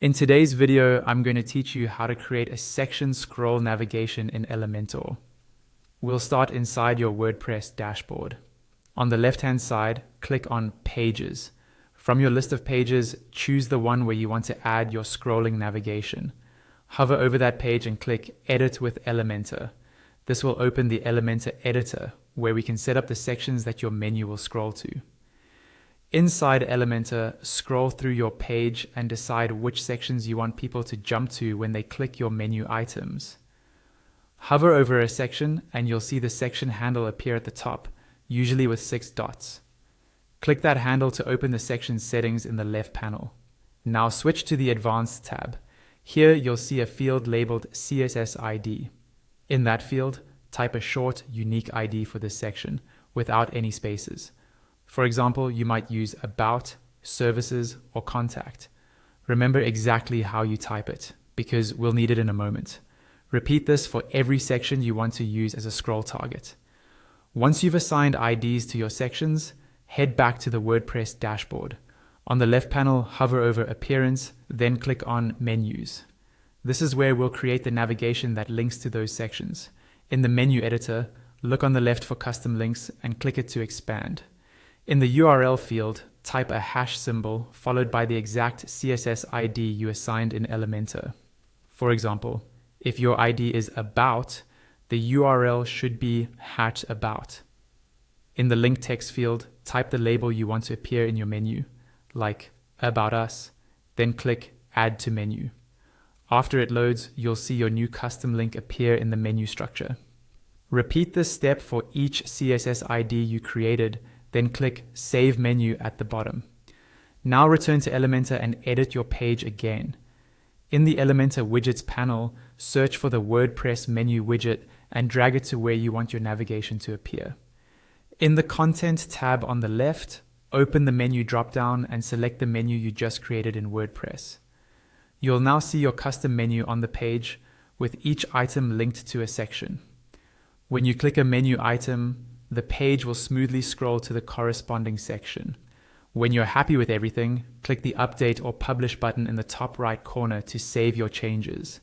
In today's video, I'm going to teach you how to create a section scroll navigation in Elementor. We'll start inside your WordPress dashboard. On the left-hand side, click on Pages. From your list of pages, choose the one where you want to add your scrolling navigation. Hover over that page and click Edit with Elementor. This will open the Elementor editor, where we can set up the sections that your menu will scroll to. Inside Elementor, scroll through your page and decide which sections you want people to jump to when they click your menu items. Hover over a section and you'll see the section handle appear at the top, usually with 6 dots. Click that handle to open the section settings in the left panel. Now switch to the Advanced tab. Here you'll see a field labeled CSS ID. In that field, type a short, unique ID for this section without any spaces. For example, you might use About, Services, or Contact. Remember exactly how you type it, because we'll need it in a moment. Repeat this for every section you want to use as a scroll target. Once you've assigned IDs to your sections, head back to the WordPress dashboard. On the left panel, hover over Appearance, then click on Menus. This is where we'll create the navigation that links to those sections. In the menu editor, look on the left for custom links and click it to expand. In the URL field, type a hash symbol followed by the exact CSS ID you assigned in Elementor. For example, if your ID is about, the URL should be #about. In the link text field, type the label you want to appear in your menu, like About Us, then click Add to Menu. After it loads, you'll see your new custom link appear in the menu structure. Repeat this step for each CSS ID you created, then click Save Menu at the bottom. Now return to Elementor and edit your page again. In the Elementor Widgets panel, search for the WordPress menu widget and drag it to where you want your navigation to appear. In the Content tab on the left, open the menu dropdown and select the menu you just created in WordPress. You'll now see your custom menu on the page with each item linked to a section. When you click a menu item, the page will smoothly scroll to the corresponding section. When you're happy with everything, click the Update or Publish button in the top right corner to save your changes.